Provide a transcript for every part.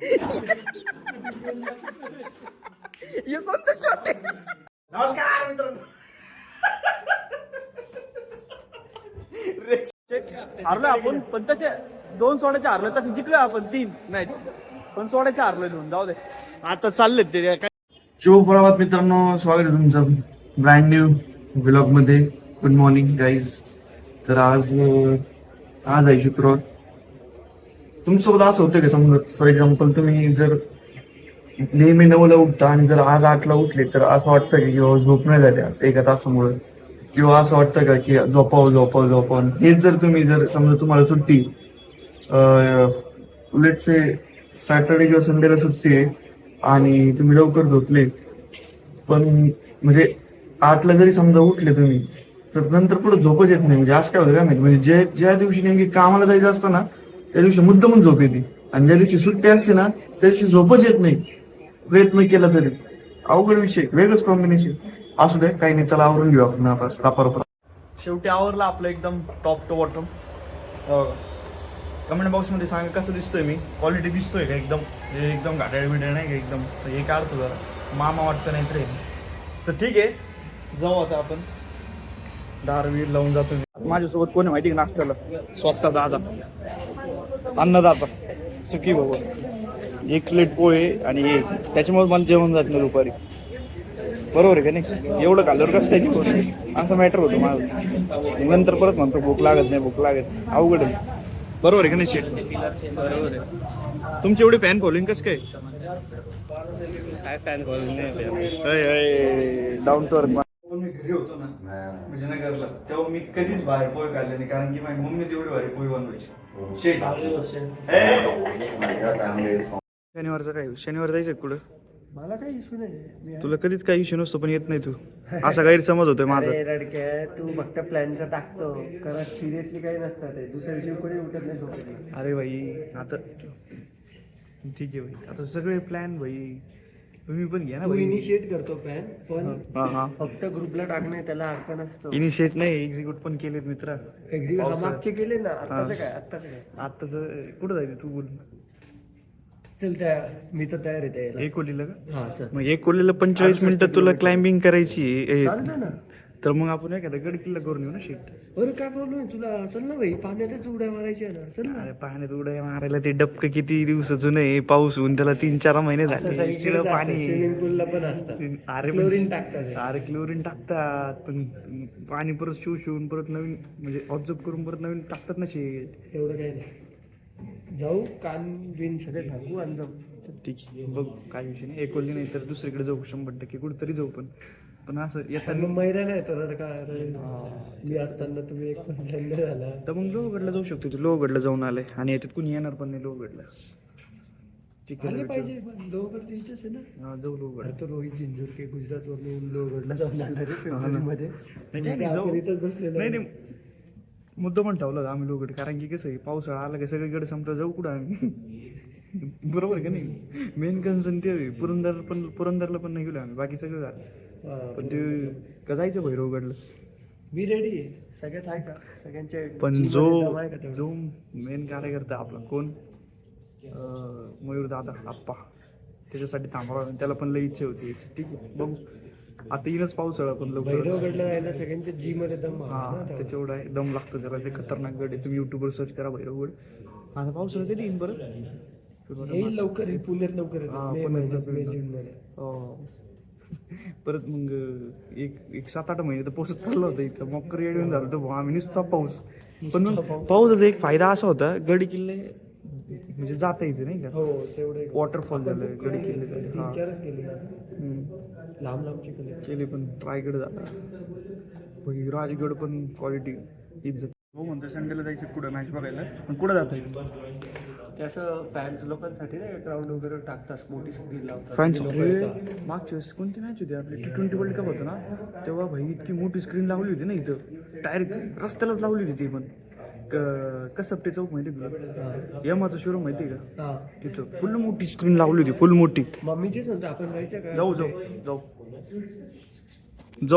हे कोणतं शॉट आहे? नमस्कार मित्रांनो. हारलोय आपण, पण तसे 2 सोडायचे हारलोय, तसे जिंकलोय आपण 3 मॅच, पण सोडायचे हारलोय 2. जाऊ दे, आता चालले ते काय. शुभप्रभात मित्रांनो, स्वागत आहे तुमचं ब्रँड न्यू व्लॉग मध्ये. Good morning guys. तर आज आहे शुक्रवार. तुमच्यासोबत असं होतं का, समजा फॉर एक्झाम्पल तुम्ही जर नेहमी 9ला उठता आणि जर आज 8ला उठले, तर असं वाटतं की किंवा झोप नाही झाली आज एका तासामुळे, किंवा असं वाटतं का की झोपावं. हेच जर तुम्ही जर समजा तुम्हाला सुट्टी उलटचे सॅटर्डे किंवा संडेला सुट्टी आहे आणि तुम्ही लवकर झोपले, पण म्हणजे 8ला जरी समजा उठले तुम्ही, तर नंतर पुढे झोपच येत नाही. म्हणजे असं काय होतं का माहिती, म्हणजे ज्या दिवशी नेमकी कामाला जायचं असतं ना, त्या दिवशी मुद्दामून झोप येते, आणि ज्या दिवशी सुट्टी असते ना, त्या दिवशी झोपच येत नाही, प्रयत्न केला तरी. अवघड विषय, वेगळंच कॉम्बिनेशन. असू दे, काही नाही, चला आवरून घेऊ आपण आता रापारोपा. शेवटी आवरला आपलं एकदम टॉप टू बॉटम. कमेंट बॉक्समध्ये सांगा कसं दिसतोय मी, क्वालिटी दिसतोय का एकदम, एकदम घाटाळ बिटाळ नाही का एकदम. हे काढतो जरा, मामा वाटतं नाही तर. तर ठीक आहे, जाऊ आता आपण. दारवीर लावून जातो मी. माझ्यासोबत कोणी माहिती का नाश्त्याला? स्वतः दादा, अन्नदाता सुखी बाबा. 1 प्लेट पोहे आणि एक, त्याच्यामुळे मला जेवण जात नाही दुपारी. बरोबर आहे का नाही? एवढं खाल्ल्यावर कसं काय जेवण, असं मॅटर होतं माझं. नंतर परत म्हणतो भूक लागत नाही, अवघड आहे. बरोबर आहे का नाही शेट? बरोबर आहे. तुमची एवढी फॅन फॉलोइंग कसं काय? काय फॅन फॉलोइंग नाही. Down to earth. मी घरी होतो ना, म्हणजे नगरला, तेव्हा मी कधीच बाहेर पोहे खाल्ले नाही, कारण की माझी मम्मीच एवढी भारी पोहे बनवायची. शनिवारचं काय, शनिवार जायचं कुठं? मला काही इश्यू नाही. तुला कधीच काही इश्यू नसतो, पण येत नाही तू. असा गैरसमज होतोय माझा. रडक्या, तू फक्त प्लॅनचं टाकतो, कारण सिरियसली काही नसतं ते. दुसऱ्या दिवशी कोणी उठत नाही झोपेली. अरे भाई, आता ठीक आहे भाई, आता सगळे प्लॅन भाई तुम्ही पण घ्या ना तू भाई. इनिशिएट करतो प्लॅन, पण हा फक्त ग्रुपला टाकणे त्याला अर्थ नसतो. इनिशिएट नाही, एक्झिक्यूट पण केलेत मित्रा. मागचे केले ना, आत्ताचं काय. आताच कुठं जायचं तू बोल. चल, मी तर तयार आहे. एक कोलीला का? हा चल. मग एक कोलीला 45 मिनिटं तुला क्लाइम्बिंग करायची. चालतं ना. तर मग आपण एखादा गड किल्ला करून येऊ ना शेट. अरे काय प्रॉब्लेम आहे तुला? चल ना भाई, पाण्यातच उड्या मारायच्या ना. चल ना. अरे पाण्यात उड्या मारायला ते डबकं किती दिवसाचं नाही, पाऊस होऊन त्याला 3-4 महिने झाले. शिळं पाणी. स्विमिंग पूलला पण असतं. अरे क्लोरीन टाकतात. अरे क्लोरीन टाकतात, पण पाणी परत शिवून परत नवीन, म्हणजे ऑब्झर्व करून परत नवीन टाकतात ना शेट. एवढं काही नाही. जाऊ, कान बिन सगळे सांगू आणि जाऊ. ठीक आहे, बघू काय विषय नाही. एकोली नाही तर दुसरीकडे जाऊ, 100% कुठेतरी जाऊ. पण असं येताना मग मैरा नाही तर काय. मी असताना तुम्ही एक पण झंड झाला तर मग लोहगडला जाऊ शकतो. तू लोहगडला जाऊन आलाय आणि याच्यात कुणी येणार पण नाही लोहगडला. ठीक आले आहे, पाहिजे. पण लोहगडचं इथंच आहे ना. जाऊ लोहगड. तो रोहित जिंजूरके गुजरातवरून येऊन लोहगडला जाऊन आला रे फेब्रुवारीमध्ये. नाही, आपण इथंच बसलेलो. नाही, मुद्दा पण ठेवला आम्ही लोहगड, कारण की कसं आहे, पावसाळा आला की सगळीकडे संपलं, जाऊ कुठं आम्ही. बरोबर का नाही? मेन कन्सर्न ते पुरंदरला पण नाही गेलो आम्ही, बाकी सगळं झालं. पण ते का जायचं भैरवगडला. मी रेडी आहे. सगळ्यात आहे का सगळ्यांच्या? पण जो मेन कार्यकर्ता आपला कोण, मयूर दादा आप्पा, त्याच्यासाठी थांबावा, त्याला पण लई इच्छा होती. ठीक आहे, बघू. आता येईनच पावसाळा पण लवकर. भैरवगडला राहायला सगळ्यांच्या जी मध्ये दम. हा, त्याच्यावर आहे दम लागतो त्याला. ते खतरनाक गड आहे. तुम्ही युट्यूबवर सर्च करा भैरवगड. आता पावसाळा कधी येईन बरं? येईल लवकर, येईल पुण्यात लवकर परत मग एक 7-8 महिने तर पाऊसच चालला होता इथं. मकर येऊन झालं तर आम्ही नुसता पाऊस. पण मग पावसाचा एक फायदा असा होता, गडी किल्ले म्हणजे जाता येते नाही का. हो, तेवढे वॉटरफॉल झालं, गडी किल्ले झाले. 3-4च गेले ना, लांबचे केले. पण रायगड झाला, राजगड पण क्वालिटी इज्जत. हो म्हणतो संडेला जायचं कुठं मॅच बघायला, पण कुठं जाता येईल? त्याचं फॅन्स लोकांसाठी नाही ग्राउंड वगैरे टाकतात, मोठी स्क्रीन लावतात. फॅन्स मागच्या वेळेस कोणती मॅच होती आपली, T20 वर्ल्ड कप होतं ना, तेव्हा भाई इतकी मोठी स्क्रीन लावली होती ना इथं, डायरेक्ट रस्त्यालाच लावली होती ती. पण कसपटे चौक माहिती तुला, यमाचं शोरूम माहिती का, तिथं फुल मोठी स्क्रीन लावली होती, फुल मोठी. मम्मीचीच म्हणतो आपण जायचं का? जाऊ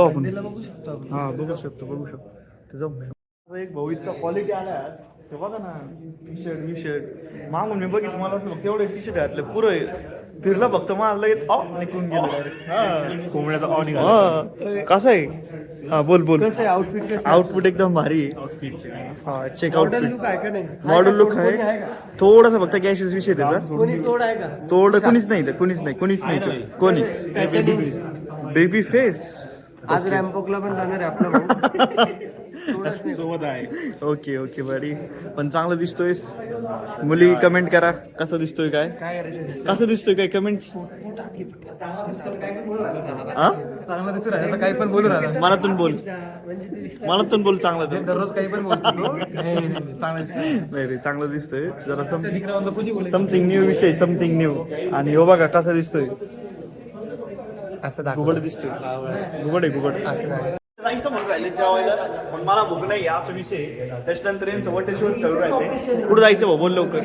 आपण. बघू शकतो. हा, बघू शकतो. तर जाऊ. एक भाऊ इतका क्वालिटी आला ते बघा ना टी शर्ट मागून मी बघितलं मला वाटलं फक्त एवढे टी शर्ट घातलं पुरं फिरलं फक्त मला लगेच निघून गेलं डायरेक्ट कोंबड्याचा कसं आहे हा बोल कसं आहे आउटफिट कसं आउटफिट एकदम भारी आहे हा चेक मॉडर्न आउटफिट लुक आहे का नाही मॉडल लुक कोणी आहे का? थोडासा फक्त गॅसेस विषय त्याचा कोणी तोड आहे का तोड कुणीच नाही इथं, कुणीच नाही कोणी बेबी फेस आज रॅम्पोकला पण जाणार आहे आपला भाऊ थोडंच नाही. सोबत आहे. ओके बरी पण चांगलं दिसतोयस मुली कमेंट करा कसं दिसतोय काय काय करायचं कसं दिसतोय काय कमेंट्स चांगला दिसत आहे आता काही पण बोलू राहिला मनातून बोल म्हणजे ते दिसतं. मनातून बोल चांगलं ते. दररोज काही पण बोलतो तो. चांगला दिसत नाही रे चांगलं दिसतोय जरा दिखरा कुठे बोल समथिंग न्यू विषय समथिंग न्यू आणि हो बघा कसा दिसतोय असं दाखव घुबड दिसतोय घुबड आहे घुबड असं दाखव. जायचं म्हणून राहिले जेवायला पण मला भूक नाही असा विषय त्याच्यानंतर यांचं वटेश्वर ठरवून राहिले कुठं जायचं भाऊ बोल लवकर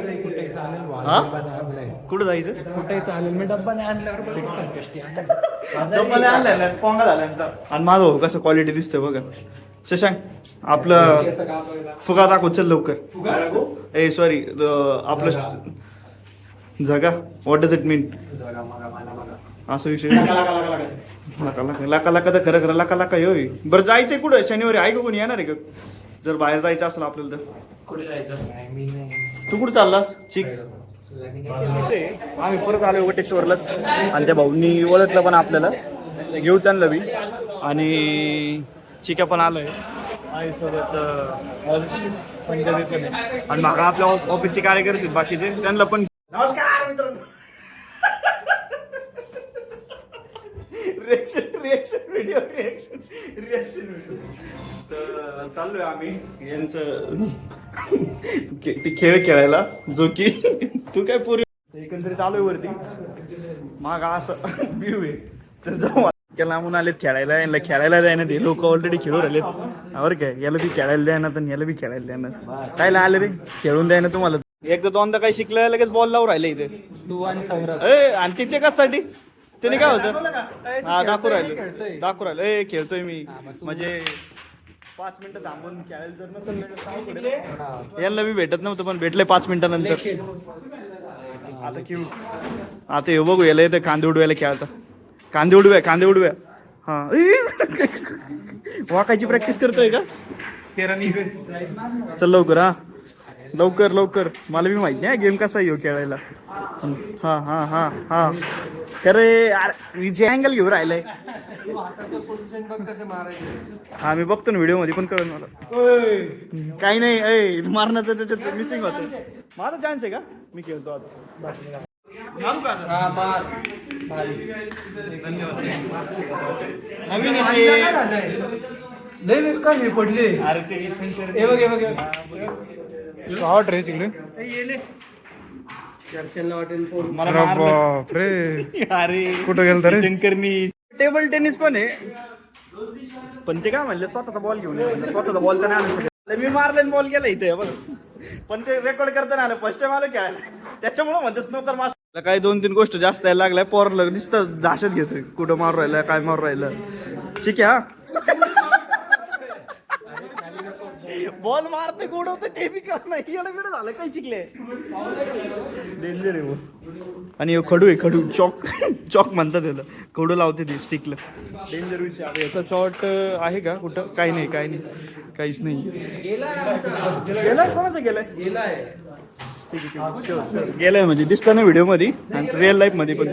हा कुठं जायचं कुठे चालेल मी डब्बा नाही आणल्यावर डब्बाने आणलाय पोंगा झाला यांचा आणि माझा भाऊ कसं क्वालिटी दिसतोय बघा शशांक आपलं फुगा दाखव चल लवकर ए सॉरी आपलं जगा व्हॉट डज इट मीन असं विषय लाका तर खरं लाका होय बरं जायचंय कुठं शनिवारी आहे का कोणी येणार आहे का जर बाहेर जायचं असेल आपल्याला तर कुठे जायचं मी नाही तू कुठं चाललास चिक्स आम्ही परत आलो वटेश्वरलाच आणि त्या भाऊंनी ओळखलं पण आपल्याला घेऊ त्यांना बी आणि चिक्या पण आलोय आहे सोबत पंजाबी पण आहे आणि मागा आपल्या ऑफिसचे कार्यकर्ते बाकीचे त्यांना पण नमस्कार मित्रांनो रिएक्शन व्हिडिओ तर चाललोय आम्ही यांचं ते खेळ खेळायला जो की तू काय पूर्वी एकंदरीत आलोय वरती माग असं व्ह्यू आहे तर जाऊ त्याला लांबून आलेत खेळायला यांना खेळायला द्या ना ते लोक ऑलरेडी खेळू राहिलेत बरं काय याला बी खेळायला द्या ना तर याला बी खेळायला द्या ना काय आले रे खेळून द्या ना तुम्हाला एकदा दोनदा काही शिकलं लगेच बॉल लावून राहिले इथे तू आणि सौरभ आणि तिथे कशासाठी त्याने काय होतं हा दाखवू राहिलो ए खेळतोय मी म्हणजे 5 मिनिटं थांबून खेळायला जर नसेल यांना मी भेटत नव्हतं पण भेटले 5 मिनिटानंतर आता खेळू आता हे बघू याला येतं कांदे उडवायला खेळता कांदे उडव्या हा वाकायची प्रॅक्टिस करतोय का चल लवकर हा लवकर मला बी माहित नाही गेम कसा येऊ खेळायला हा खरे जे अँगल घेऊन राहिलंय हा मी बघतो ना व्हिडिओ मध्ये पण कळलं मला काही नाही मारण्याचं त्याच्यात मिसिंग होतं माझा चान्स आहे का मी खेळतो आता मारू का आता? नवीन लय का हे पडले अरे ते हे बघ शॉर्ट रे चिकले घरच्यांना वाटेल फोन मला मारलं. बापरे अरे कुठं गेलं तरी शंकरनी टेबल टेनिस पण आहे पण ते काय म्हणलं स्वतःचा बॉल घेऊन ये म्हणलं. स्वतःचा बॉल तर नाही आणू शकत मी मारले बॉल गेला इथे बघ पण ते रेकॉर्ड करताना आलं फर्स्ट टाइम आलं खेळायला त्याच्यामुळे म्हणतो स्नोकर मास्टर काही 2-3 गोष्ट जास्त यायला लागल्या पोरला नुसतं दाशत घेतोय कुठं मारू राहिलं काय मारू राहिलं ठीक आहे हा बॉल मारते उडवते ते बी कर नाही याला वेळ झालं काय चिकले डेंजर आहे आणि खडू आहे खडू चॉक म्हणतात त्याला खडू लावते ते स्टिकला डेंजर विषय आहे याचा शॉट आहे का कुठं काही नाही काहीच नाही गेलाय कोणाचं गेलाय ठीक आहे गेलाय म्हणजे दिसतं ना व्हिडिओ मध्ये आणि रिअल लाईफ मध्ये पण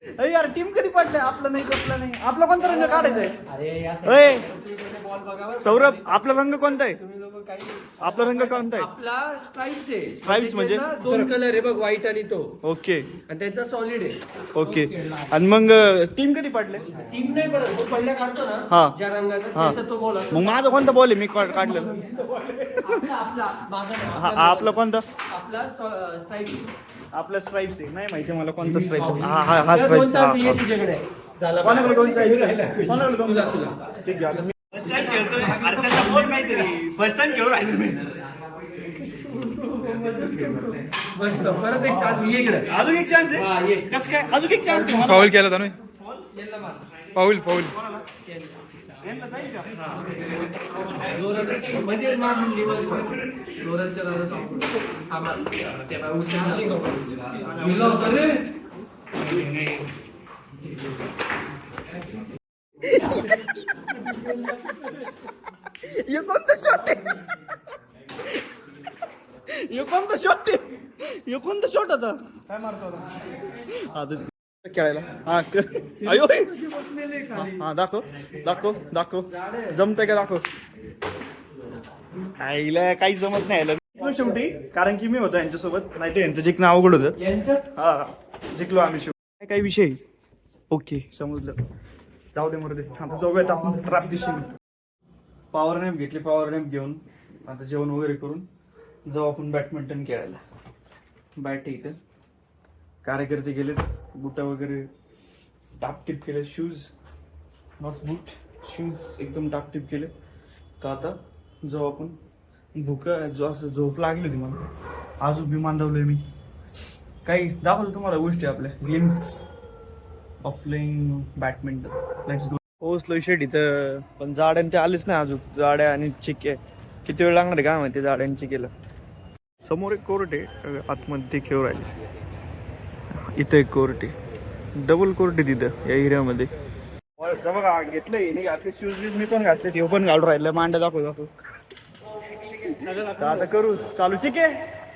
अरे यार टीम कधी पडलंय आपलं नाही आपला कोणता रंग काढायचा आहे सौरभ आपला रंग कोणता आहे आपला रंग कोणता आहे आपला स्ट्राइप्स आहे Stripes म्हणजे? 2 कलर आहे बघ व्हाईट आणि तो ओके आणि त्यांचा सॉलिड आहे ओके आणि मग टीम कधी पडले टीम नाही पडत जो पहिला काढतो हा. ना ज्या रंगाचा हा. त्याचा तो बॉल असतो मग माझा कोणता बॉल आहे मी काढलं आपला मागं नाही, हा आपला कोणता आपला स्ट्राइप्स आपला स्ट्राइप्स आहे नाही माहिती मला कोणता स्ट्राइप्स हा स्ट्राइप्स तुझ्याकडे झाला कोणाकडे कोणता आहे? कोणाकडे कोणता? तुला ठीक आहे आता मी फर्स्ट टाइम खेळतोय अरे त्याचा बॉल काहीतरी फर्स्ट टाइम खेळू राहिलो मी बस परत एक चान्स ये इकडे अजून एक चान्स हा, आहे ये. कसं काय अजून एक चान्स आहे फाऊल केला त्याने याला मार फाऊल यांना जाईल का म्हणजे मागून जोराच्या गेलो होतो रे. हे कोणतं शॉट आहे हे कोणतं शॉट आहे हे कोणतं शॉट होता काय मारतो आता खेळायला हा अयो हा दाखव दाखव दाखव जमतंय का दाखव आईला काही जमत नाही आलं शेवटी कारण की मी होतो यांच्यासोबत नाही तर यांचं जिंकणं अवघड होतं हा जिंकलो आम्ही शेवटी काही विषय ओके समजलं जाऊ दे मरू दे आता जाऊयात आपण ट्रॅप दिशी पॉवर नॅप घेतली पॉवर नॅप घेऊन आता जेवण वगैरे करून जाऊ आपण बॅडमिंटन खेळायला बॅट इथं कार्यकर्ते गेलेत बुटा वगैरे टापटीप केले शूज नॉट बूट शूज एकदम टापटीप केले तर आता जाऊ आपण भुका जो असं झोप लागली होती मला अजून बी मांदवलंय मी काही दाखवतो तुम्हाला गोष्टी आपल्या games of playing badminton let's go पोहोचलो शेट इथं पण जाड्यान ते आलेच नाही अजून जाड्या आणि चिके किती वेळ लागणार आहे काय माहिती जाड्यान चिकेला समोर एक कोर्ट आहे आतमध्ये ते खेळ राहिले इथं एक कोर्ट आहे डबल कोर्ट आहे तिथं या एरियामध्ये बघा घेतलंय नाही घातले शूज मी पण घातले ते पण घालून राहिलं मांडा दाखव दाखव आता करू चालू चिके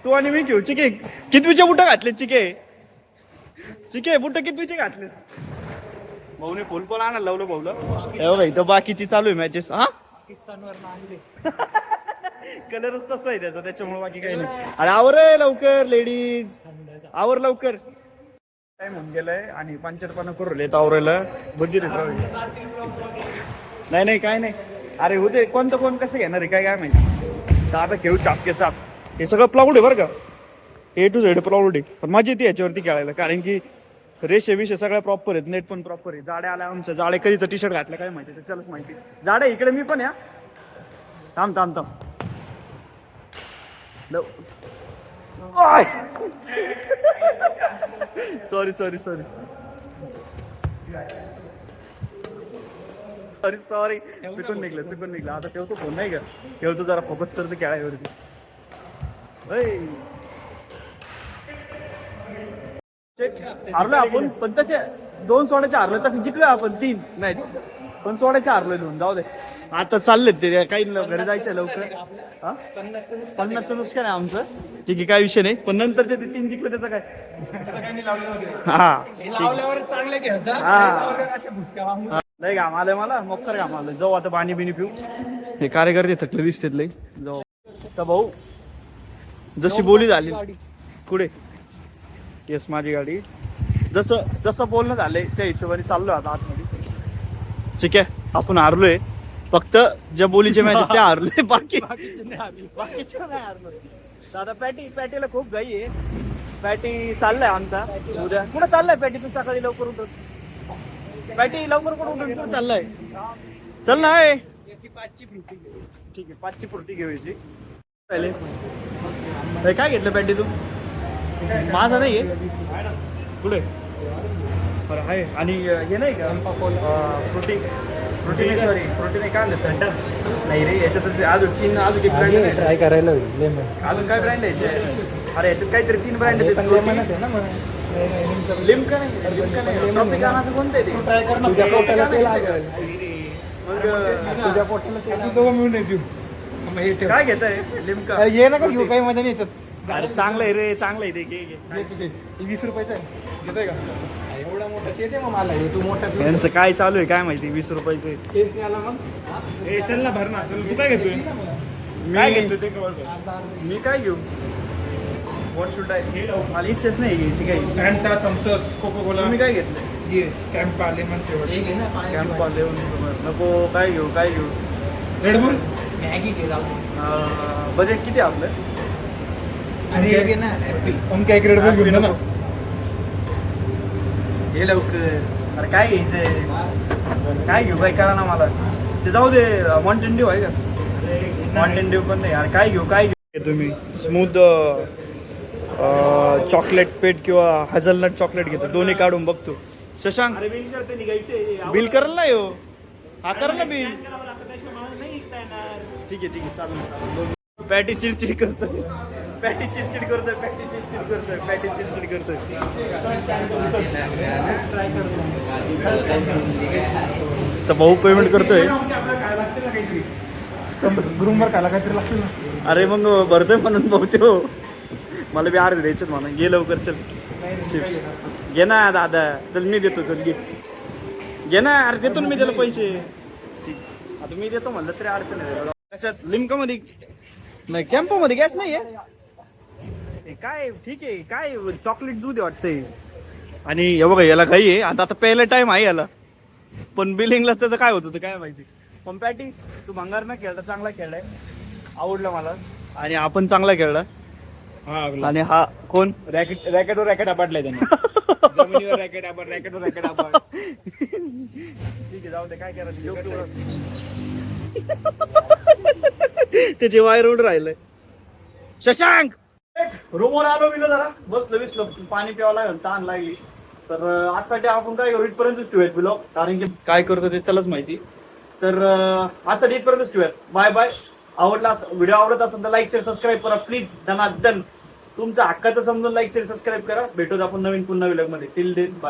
तू आणि मी घेऊ चिके कितवीचे बुट घातले चिके चिके बुट कितवीचे घातले भाऊने फुल पण आणायला लावलं भाऊला हे बघा इथं बाकीची चालू आहे मॅचेस हा कलरच तसा आहे त्याचा त्याच्यामुळे बाकी काही नाही अरे आवर लवकर लेडीज आवर लवकर टाइम होऊन गेलाय आणि पंचरपणा करू राहिले आवरायला बघित नाही नाही काय नाही अरे होते कोणतं कोण कसं घेणार आहे काय माहिती तर आता खेळू चापके साप हे सगळं प्लाउड आहे बरं का ए टू झेड प्लाउड आहे पण मजा येते याच्यावरती खेळायला कारण की रेषे विषय सगळ्या प्रॉपर आहेत नेट पण प्रॉपर आहे जाडे आल्या आमचं जाडे कधीचं टी शर्ट घातलं काय माहिती त्यालाच माहिती जाडे इकडे मी पण या थांब थांब थांब sorry sorry sorry sorry sorry चुकून निघलं आता ठेवतो फोन नाही का ठेवतो जरा फोकस करतो खेळायवरती हारलोय आपण पण तसे 2 सोड्याचे हारलोय तसे जिंकलोय आपण 3 मॅच पण सोड्याचे हारलोय 2 जाऊ दे आता चाललेत ते काही घरी जायचं लवकर हा 50चं नुसतं नाही आमचं ठीक आहे काय विषय नाही पण नंतरचे ते 3 जिंकले त्याचं काय हा चांगले खेळतात हा लय घाम आलंय मला मोक्कर घाम आलंय जाऊ आता पाणी बिणी पिऊ हे कार्यकर्ते थकले दिसतात लय जाऊ तर भाऊ जशी बोली झाली पुढे येस माझी गाडी जसं बोलणं झालंय त्या हिशोबाने चाललोय आता आतमध्ये ठीक आहे आपण हारलोय फक्त ज्या बोलीचे मॅच त्या हारलोय बाकीचे नाही हारलो दादा पॅटीला खूप घाई आहे पॅटी चाललाय आमचा उद्या कुठं चाललाय पॅटी तू सकाळी लवकर उठत पॅटी लवकर कुठं उठून कुठं चाललाय चल ना याची 5ची फ्रुटी ठीक आहे 5ची फ्रुटी घेऊयाची काय घेतलं पॅटी तू माझा नाही आहे पुढे बरं आहे आणि हे नाही का फ्रुटी नाही सॉरी फ्रुटी नाही काय म्हणतात नाही रे याच्यातच अजून एक ब्रँड ट्राय करायला अजून काय ब्रँड यायचे अरे याच्यात काहीतरी 3 ब्रँड आहेत लिमका नाही ट्रॉपिकानाचं कोणतं आहे ते ट्राय कर ना तुझ्या पोटाला ते लागेल मग तुझ्या पोटाला ते दोघं मिळून येऊ काय घेत आहे लिमका ये ना का घेऊ काही मजा नाही येतात अरे चांगलं आहे रे चांगलं आहे ते घे तुझे 20 रुपयाचं आहे घेतोय का एवढा मोठा ते दे मग मला हे तू मोठा यांचं काय चालू आहे काय माहिती 20 रुपयाचे तेच नाही आला मग ए चल ना भर ना तू काय घेतोय काय घेतो ते मी काय घेऊ व्हॉट शुड आय मला इच्छाच नाही घ्यायची काही फॅन्टा थम्सअप कोको कोला तुम्ही काय घेतलं ये कॅम्पा लेमन फ्लेवर हे घे ना कॅम्प लिहून नको काय घेऊ रेड बुल मॅगी घे जाऊ बजेट किती आहे आपलं अरे हे घे ना ऍपल उनका एक रेड बुल घेऊन जा ना हे लवकर अरे काय घ्यायचंय काय घेऊ काय कळा ना मला ते जाऊ दे माउंटेन ड्यू आहे का माउंटेन ड्यू पण नाही अरे काय घेऊ तुम्ही स्मूथ चॉकलेट पेट किंवा हॅझलनट चॉकलेट घेतो दोन्ही काढून बघतो शशांक बिल करायला नाही हो हा कर ना बिल. ठीक आहे चालेल. पॅटी चिडचिड करतोय. पॅटी चिडचिड करतोय. तर भाऊ पेमेंट करतोय. काय लागते ना काहीतरी ग्रुमवर खायला काहीतरी लागते ना. अरे मग भरतोय म्हणून भाऊ तो मला बी अर्धे द्यायचं म्हणून. घे लवकर चल चिप्स घे ना दादा. चल मी देतो. चल घे ना. अरे देतो ना मी त्याला पैसे. आता मी देतो म्हणलं तरी अडचण आहे. कशात लिमका मध्ये नाही कॅम्पो मध्ये गॅस नाही आहे काय. ठीक आहे काय चॉकलेट दूध वाटतंय. आणि हे बघा याला काही आहे आता पहिला टाइम आहे याला. पण बिलिंगलाच त्याचं काय होत होतं काय माहिती. पण पॅटी तू भंगार नाही खेळता. चांगला खेळलाय. आवडला मला. आणि आपण चांगला खेळला. आणि हा कोण रॅकेटवर रॅकेट आपटलाय त्याने. जमिनीवर रॅकेट आपण रॅकेटवर रॅकेट आपण. ठीक आहे जाऊ दे काय करायचं. त्याची वायर उड राहिलंय. शशांक रूमवर आलो बिलो जरा बसलो बिसलो पाणी प्यावं लागेल. ताण लागली तर आजसाठी आपण काय करू इथपर्यंतच ठेवूयात बिलो. कारण की काय करतो ते त्यालाच माहिती. तर आजसाठी इथपर्यंतच ठेवूयात. Bye bye. आवडला व्हिडिओ आवडत असेल तर लाईक शेअर सबस्क्राईब करा प्लीज. धनादन तुमच्या हक्काचं समजून लाईक शेअर सबस्क्राईब करा. भेटूत आपण नवीन पुन्हा व्हिडिओ मध्ये. Till then bye.